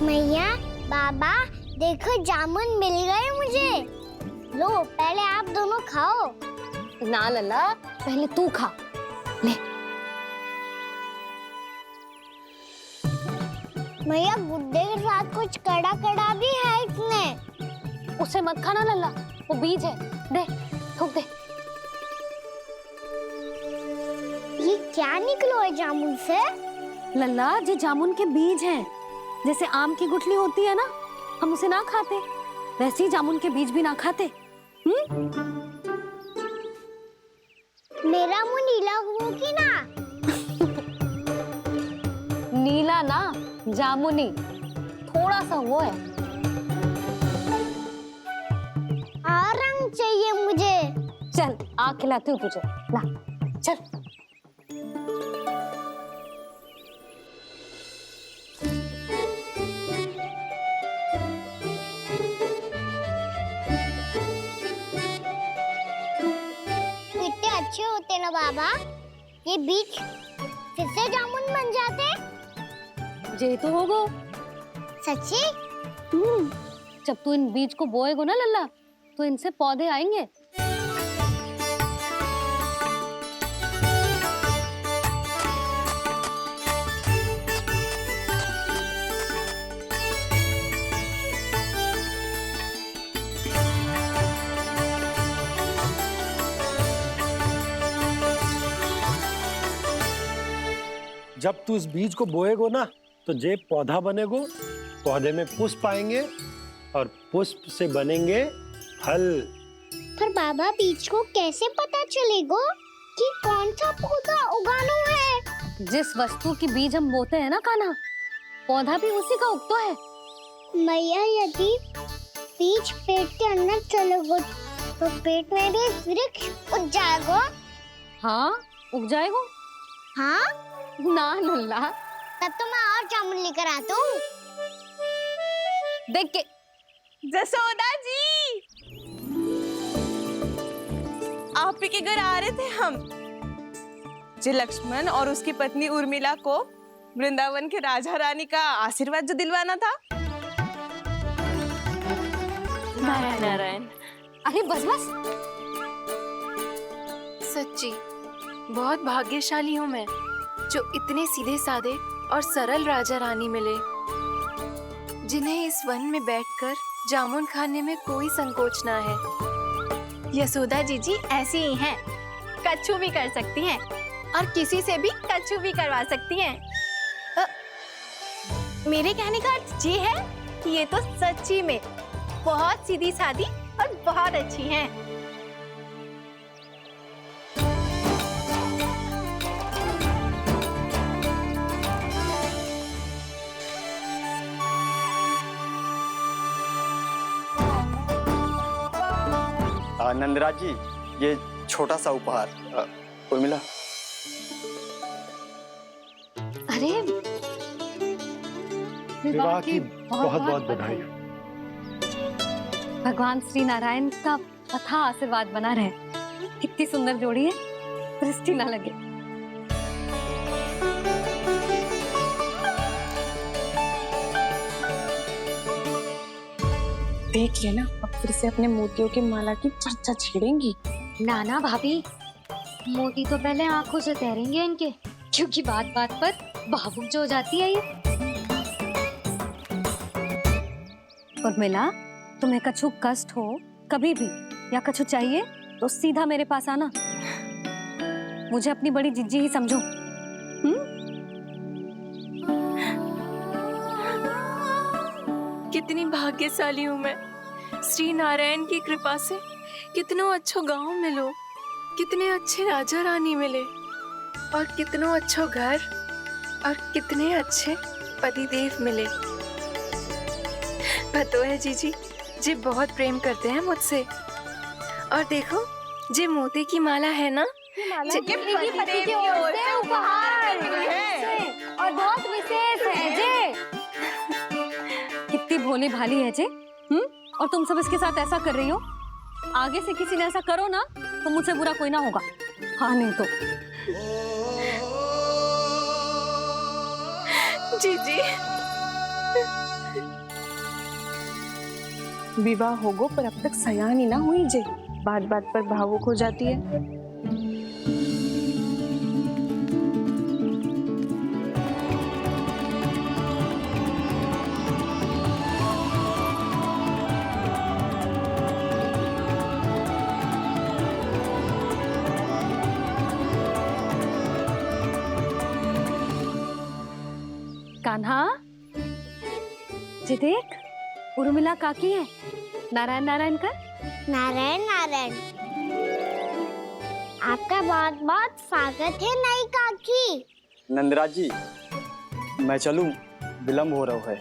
मैया, बाबा, देखो जामुन मिल गए मुझे। लो, पहले आप दोनों खाओ। ना लल्ला, पहले तू खा ले। मैया, गुड्डे के साथ कुछ कड़ा कड़ा भी है इसमें। उसे मत खाना लल्ला, वो बीज है। दे, थूक दे। ये क्या निकलो है जामुन से? लल्ला, ये जामुन के बीज हैं। जैसे आम की गुठली होती है ना, हम उसे ना खाते, वैसे ही जामुन के बीज भी ना खाते। मेरा मुंह नीला हुआ कि ना? नीला ना, जामुनी, थोड़ा सा वो है। रंग चाहिए मुझे। चल, आ खिलाती हूँ तुझे, ला, चल। कितने अच्छे होते ना बाबा, ये बीज फिर से जामुन बन जाते। जे तो होगो। सच्ची? जब तू इन बीज को बोएगो ना लल्ला, तो इनसे पौधे आएंगे। जब तू इस बीज को बोएगो ना, तो जे पौधा बनेगो, पौधे में पुष्प आएंगे और पुष्प से बनेंगे फल। पर बाबा, बीज को कैसे पता चलेगा कि कौन सा पौधा उगाना है? जिस वस्तु की बीज हम बोते हैं ना कान्हा, पौधा भी उसी का उगता है। मैया, यदि बीज पेट के अंदर चलेगा तो पेट में भी वृक्ष उग जाएगा। हाँ, उग जाएगा। हाँ? ना लल्ला, तब तो मैं और जामुन लेकर आता हूँ। देख के। जसोदा जी, आप ही के घर आ रहे थे हम। जी, लक्ष्मण और उसकी पत्नी उर्मिला को वृंदावन के राजा रानी का आशीर्वाद जो दिलवाना था। नारायण नारायण। अरे बस बस। सच्ची बहुत भाग्यशाली हूँ मैं, जो इतने सीधे साधे और सरल राजा रानी मिले, जिन्हें इस वन में बैठकर जामुन खाने में कोई संकोच ना है। यशोदा जी ऐसी ही हैं, कच्छू भी कर सकती हैं और किसी से भी कच्छू भी करवा सकती हैं। मेरे कहने का अर्थ ये है कि ये तो सच्ची में बहुत सीधी सादी और बहुत अच्छी हैं। नंदराज जी, ये छोटा सा उपहार। उर्मिला। अरे, विवाह की बहुत बहुत बधाई। भगवान श्री नारायण का अथाह आशीर्वाद बना रहे। कितनी सुंदर जोड़ी है, दृष्टि ना लगे। देख लेना, अब फिर से अपने मोतियों की माला की चर्चा छेड़ेंगी। नाना भाभी, मोती तो पहले आंखों से तैरेंगे इनके, क्योंकि बात बात पर भावुक जो हो जाती है ये। उर्मिला, तुम्हें कछु कष्ट हो कभी भी या कछु चाहिए तो सीधा मेरे पास आना। मुझे अपनी बड़ी जिज्जी ही समझो। कितनी भाग्यशाली हूँ मैं, श्री नारायण की कृपा से कितनों अच्छो गांव मिलो, कितने अच्छे राजा रानी मिले, और कितनों अच्छो घर और कितने अच्छे पतिदेव मिले। पतो है जीजी, जी बहुत प्रेम करते हैं मुझसे। और देखो, जे मोती की माला है ना, ये पति की ओर से उपहार और बहुत विशेष है जे। कितनी भोली भाली है जे। और तुम सब इसके साथ ऐसा कर रही हो। आगे से किसी ने ऐसा करो ना तो मुझसे बुरा कोई ना होगा। हाँ नहीं तो। जीजी, विवाह होगो पर अब तक सयान ही ना हुई जे, बात बात पर भावुक हो जाती है। कान्हा, जी देख, उर्मिला काकी है। नारायण नारायण कर। नारायण नारायण। आपका बहुत बहुत स्वागत है नई काकी। नंदराज जी, मैं चलूं, विलम्ब हो रहा है।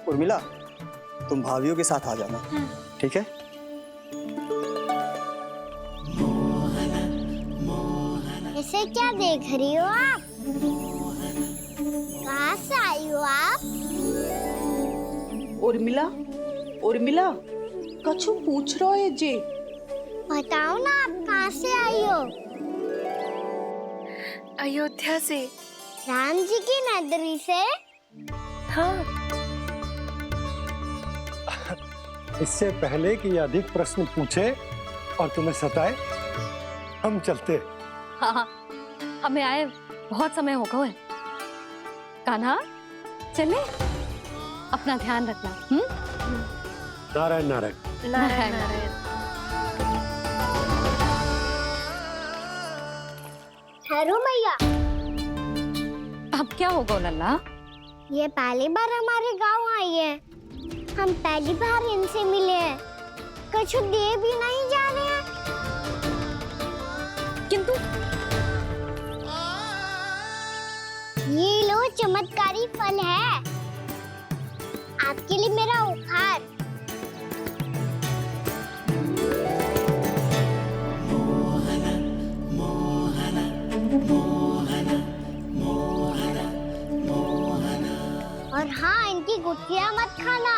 उर्मिला, तुम भाभियों के साथ आ जाना, ठीक है? इसे क्या देख रही हो आप? कहाँ से आई हो आप? उर्मिला, उर्मिला, कछु पूछ रहा है जे। बताओ ना आप कहाँ से आई हो? अयोध्या से। राम जी की नगरी से? हाँ। इससे पहले कि ये अधिक प्रश्न पूछे और तुम्हें सताए, हम चलते। हाँ हाँ, हमें आए बहुत समय हो गया है। कान्हा, चले, अपना ध्यान रखना। नारायण नारायण। नारायण नारायण। ठहरो मैया। अब क्या होगा लल्ला? ये पहली बार हमारे गांव आई है। हम पहली बार इनसे मिले हैं। कछु दे भी नहीं जा रहे हैं। किंतु ये लो, चमत्कारी फल है आपके लिए मेरा उपहार। और हाँ, इनकी गुठलियां मत खाना।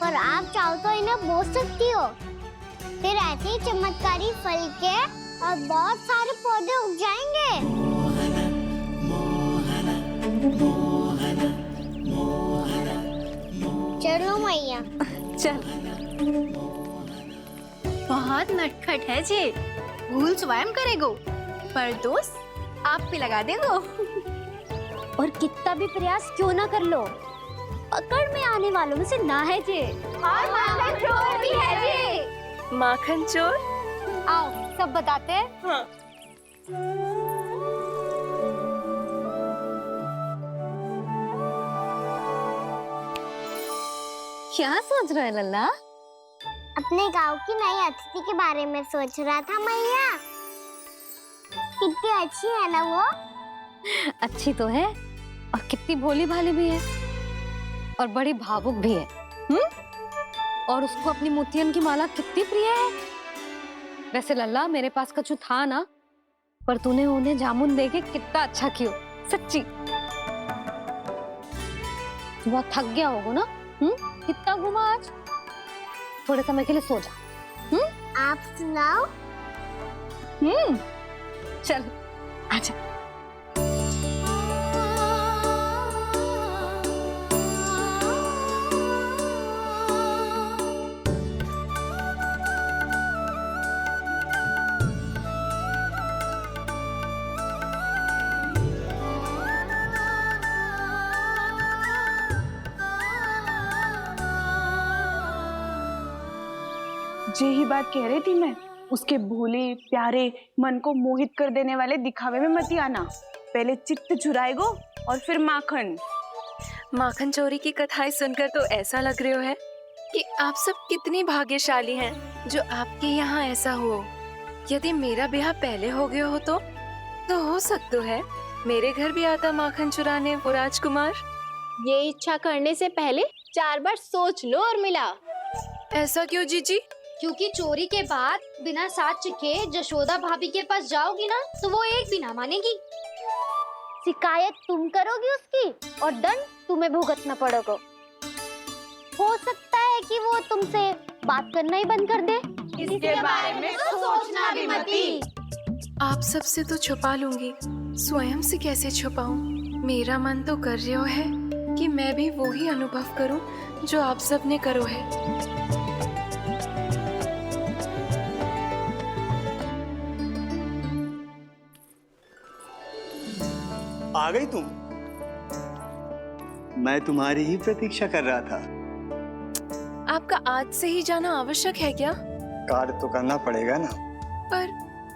पर आप चाहो तो इन्हें बो सकती हो। फिर ऐसे ही चमत्कारी फल के और बहुत सारे पौधे उग जाएंगे। चलो मैया। चल। बहुत नटखट है जे, भूल स्वयं करेगो, पर दोस्त आप पे लगा देगो। और कितना भी प्रयास क्यों ना कर लो, पकड़ में आने वालों में से ना है जे। और माखन चोर भी है जे। माखन चोर? आओ सब बताते हैं। हाँ। क्या सोच रहे हैं लल्ला? अपने गांव की नई अतिथि के बारे में सोच रहा था मैया। कितनी अच्छी है ना वो? अच्छी तो है, और कितनी भोली भाली भी है, और बड़ी भावुक भी है। और उसको अपनी मोतियन की माला कितनी प्रिय है। वैसे लल्ला, मेरे पास कछु था ना, पर तूने उन्हें जामुन देके कितना अच्छा किया, सच्ची। तू बहुत थक गया होगा ना? कितना घुमा आज? थोड़े समय के लिए सो जा। आप सुनाओ। चल आजा। यही बात कह रही थी मैं, उसके भोले प्यारे मन को मोहित कर देने वाले दिखावे में मत आना। पहले चित्त चुराएगो और फिर माखन। माखन चोरी की कथाएं सुनकर तो ऐसा लग रहा है कि आप सब कितनी भाग्यशाली हैं जो आपके यहाँ ऐसा हो। यदि मेरा ब्याह पहले हो गया हो तो हो सकता है मेरे घर भी आता माखन चुराने वो राजकुमार। ये इच्छा करने से पहले 4 बार सोच लो उर्मिला। ऐसा क्यों जीजी? क्योंकि चोरी के बाद बिना साथ के जशोदा भाभी के पास जाओगी ना, तो वो एक भी ना मानेगी। शिकायत तुम करोगी उसकी और दंड तुम्हें भुगतना पड़ेगा। हो सकता है कि वो तुमसे बात करना ही बंद कर दे। इसके बारे में तो सोचना भी मती। आप सबसे तो छुपा लूंगी, स्वयं से कैसे छुपाऊं? मेरा मन तो कर रहा है कि मैं भी वो ही अनुभव करूं जो आप सब ने करो है। आ गई तुम? मैं तुम्हारी ही प्रतीक्षा कर रहा था। आपका आज से ही जाना आवश्यक है क्या? कार्य तो करना पड़ेगा ना। पर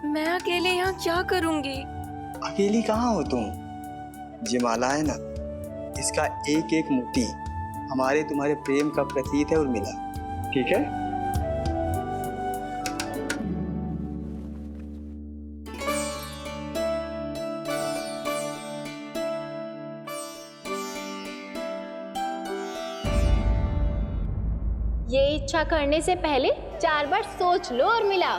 मैं अकेले यहाँ क्या करूंगी? अकेली कहाँ हो तुम? ये माला है ना, इसका एक एक मोती हमारे तुम्हारे प्रेम का प्रतीक है उर्मिला, ठीक है? ये इच्छा करने से पहले 4 बार सोच लो उर्मिला।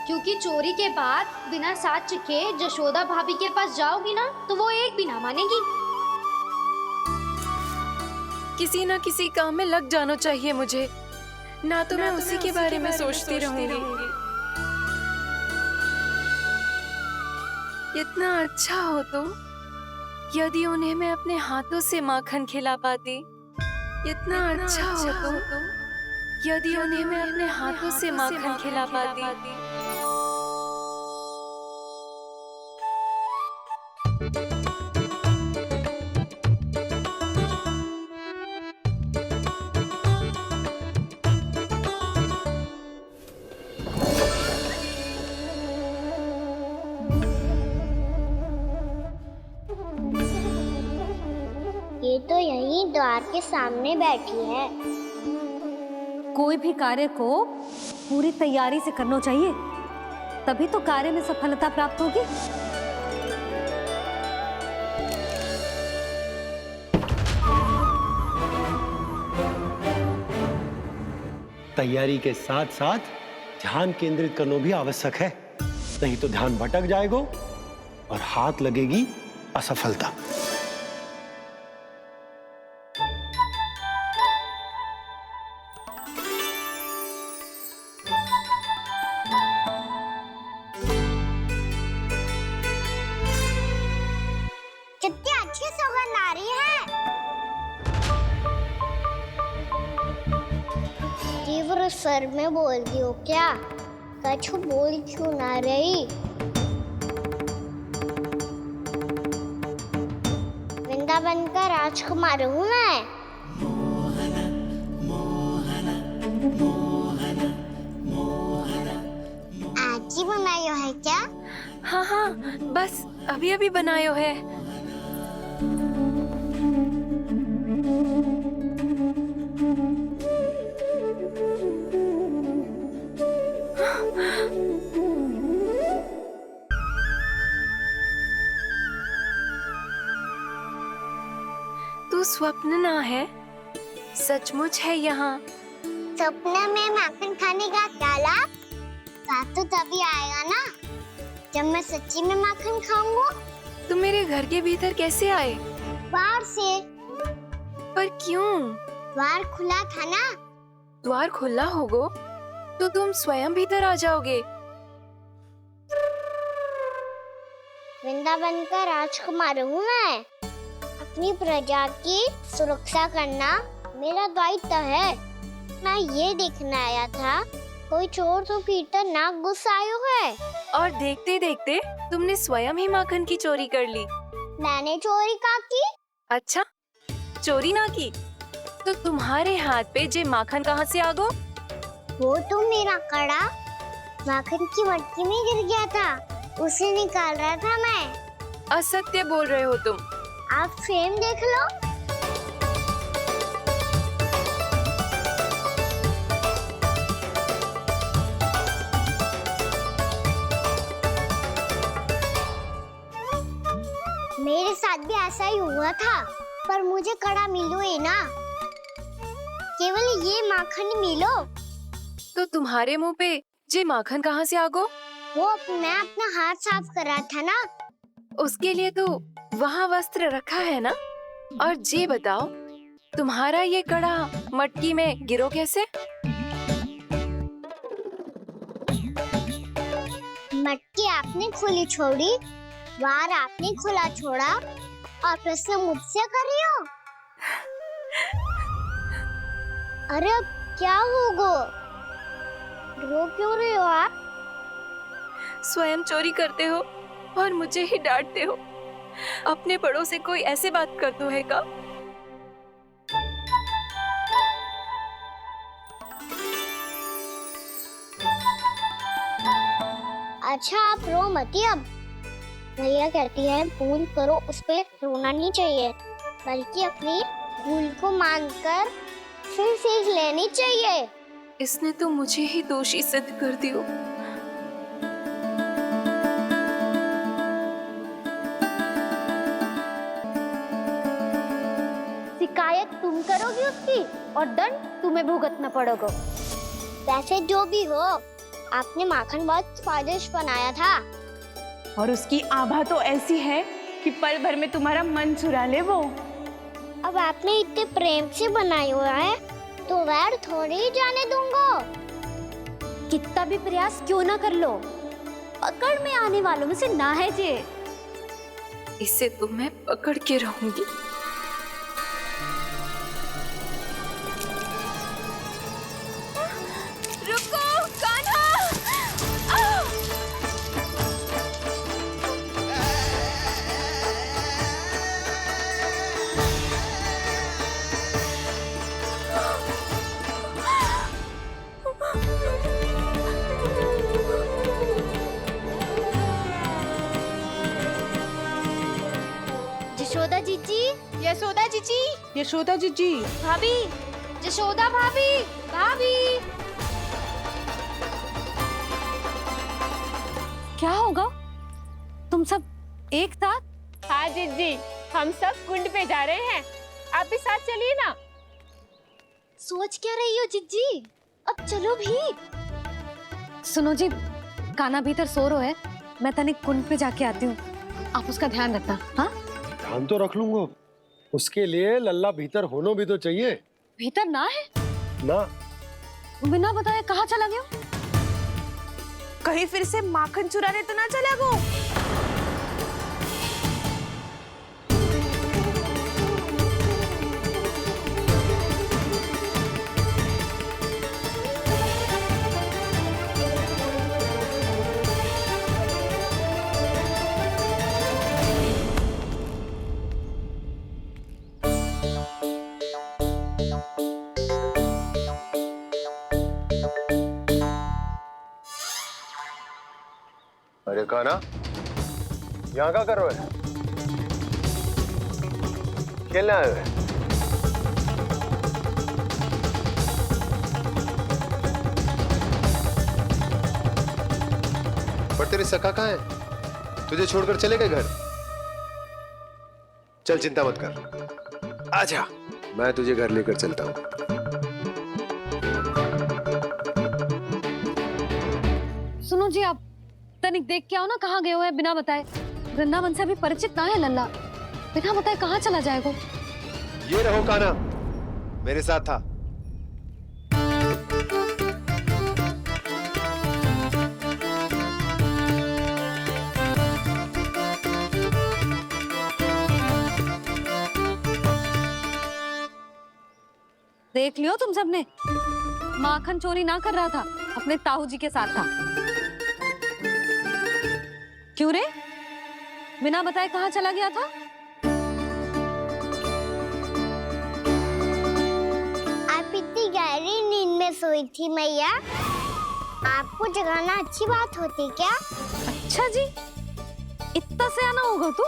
क्योंकि चोरी के बाद बिना साथ चिखे जशोदा भाभी के पास जाओगी ना तो वो एक भी ना मानेगी। किसी ना किसी काम में लग जाना चाहिए मुझे, ना तो मैं उसी के बारे में सोचती रहूंगी। इतना अच्छा हो तो यदि उन्हें मैं अपने हाथों से माखन खिला पाती। इतना अच्छा हो तो यदि उन्हें मैं अपने हाथों से माखन खिला पाती। ये तो यहीं द्वार के सामने बैठी है। कोई भी कार्य को पूरी तैयारी से करना चाहिए, तभी तो कार्य में सफलता प्राप्त होगी। तैयारी के साथ साथ ध्यान केंद्रित करना भी आवश्यक है, नहीं तो ध्यान भटक जाएगा और हाथ लगेगी असफलता। कितनी अच्छी सुगंध आ रही है। तीव्र स्वर में बोलती हो क्या? कछु बोल क्यों ना रही? वृंदावन का राजकुमार हूँ मैं। आज ही बनायो है क्या? हाँ हाँ, बस अभी अभी बनायो है। तू स्वप्न ना है, सचमुच है यहाँ। सपने में माखन खाने का क्या लाभ? लाभ तो तभी आएगा ना जब मैं सच्ची में माखन खाऊंगा। तुम मेरे घर के भीतर कैसे आए? बाहर से। पर क्यों? द्वार खुला था ना। द्वार खुला होगा तो तुम स्वयं भीतर आ जाओगे। वृंदावन का राजकुमार हूँ मैं। अपनी प्रजा की सुरक्षा करना मेरा दायित्व है। मैं ये देखने आया था कोई चोर तो कीर्तन ना घुस आयो है। और देखते देखते तुमने स्वयं ही माखन की चोरी कर ली। मैंने चोरी का की? अच्छा, चोरी ना की तो तुम्हारे हाथ पे जे माखन कहाँ से आ गो? वो तो मेरा कड़ा माखन की मटकी में गिर गया था, उसे निकाल रहा था मैं। असत्य बोल रहे हो तुम। आप फ्रेम देख लो। मेरे साथ भी ऐसा ही हुआ था, पर मुझे कड़ा मिलो ही ना, केवल ये माखन ही मिलो। तो तुम्हारे मुंह पे जे माखन कहाँ से आ गो? वो मैं अपना हाथ साफ कर रहा था ना। उसके लिए तो वहाँ वस्त्र रखा है ना। और जे बताओ, तुम्हारा ये कड़ा मटकी में गिरो कैसे? मटकी आपने खुली छोड़ी, द्वार आपने खुला छोड़ा और प्रश्न मुझसे कर रही हो? अरे अब क्या होगा? रो क्यों रहे हो आप? स्वयं चोरी करते हो और मुझे ही डांटते हो। अपने बड़ों से कोई ऐसे बात कर दो है का? अच्छा आप रो मत अब। भैया कहती है भूल करो, उस पे रोना नहीं चाहिए, बल्कि अपनी भूल को मानकर फिर सीख लेनी चाहिए। इसने तो मुझे ही दोषी सिद्ध कर दियो। शिकायत तुम करोगी उसकी और दंड तुम्हें भुगतना पड़ेगा। वैसे जो भी हो, आपने माखन बहुत स्वादिष्ट बनाया था। और उसकी आभा तो ऐसी है कि पल भर में तुम्हारा मन चुरा ले वो। अब आपने इतने प्रेम से बनाई हुआ है तो वैर थोड़ी ही जाने दूंगा। कितना भी प्रयास क्यों ना कर लो, पकड़ में आने वालों में से ना है जे। इसे तो मैं पकड़ के रहूंगी। रुको कान्हा! यशोदा जीजी, यशोदा जीजी, यशोदा जीजी, भाभी, यशोदा भाभी, भाभी। क्या होगा? तुम सब एक साथ? हाँ जीजी, हम सब कुंड पे जा रहे हैं, आप भी साथ चलिए ना। सोच क्या रही हो जीजी? अब चलो भी। सुनो जी, कान्हा भीतर सो रहा है, मैं तनिक कुंड पे जाके आती हूँ, आप उसका ध्यान रखना। हाँ, ध्यान तो रख लूंगा, उसके लिए लल्ला भीतर होना भी तो चाहिए। भीतर ना है? ना, बिना बताए कहाँ चला गया? कहीं फिर से माखन चुराने तो ना चला वो। अरे कान्हा, यहाँ क्या कर रहे हो? खेलने आए हुए? पर तेरे सखा कहाँ है? तुझे छोड़कर चले गए घर? चल चिंता मत कर, आजा, मैं तुझे घर लेकर चलता हूँ। सुनो जी, आप तनिक देख के आओ ना कहाँ गए हुए हैं बिना बताए। वृंदावन से अभी परिचित ना है लल्ला, बिना बताए कहाँ चला जाएगा? ये रहो कान्हा, मेरे साथ था। देख लियो तुम सबने, माखन चोरी ना कर रहा था, अपने ताऊ जी के साथ था। क्यों रे, बिना बताए कहाँ चला गया था? आप इतनी गहरी नींद में सोई थी मैया, आपको जगाना अच्छी बात होती क्या? अच्छा जी, इतना सियाना होगा तू?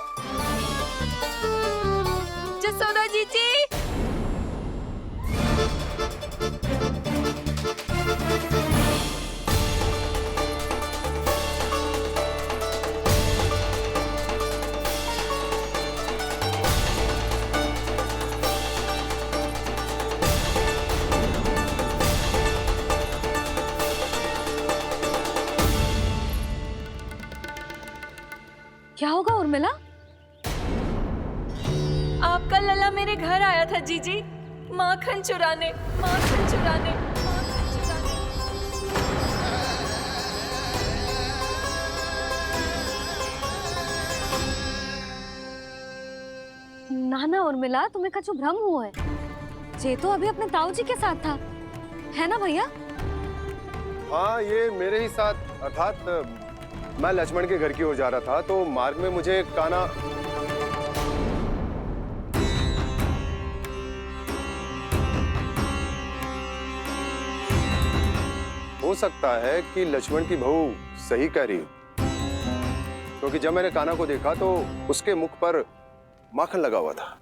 जसोदा जीजी, क्या होगा उर्मिला? आपका लल्ला मेरे घर आया था जीजी, माखन चुराने, माखन चुराने, माखन चुराने। ना ना उर्मिला, तुम्हें कछु भ्रम हुआ है। जे तो अभी अपने ताऊ जी के साथ था, है ना भैया? हाँ, ये मेरे ही साथ, अर्थात मैं लक्ष्मण के घर की ओर जा रहा था तो मार्ग में मुझे कान्हा। हो सकता है कि लक्ष्मण की बहू सही कह रही हो, क्योंकि जब मैंने कान्हा को देखा तो उसके मुख पर माखन लगा हुआ था।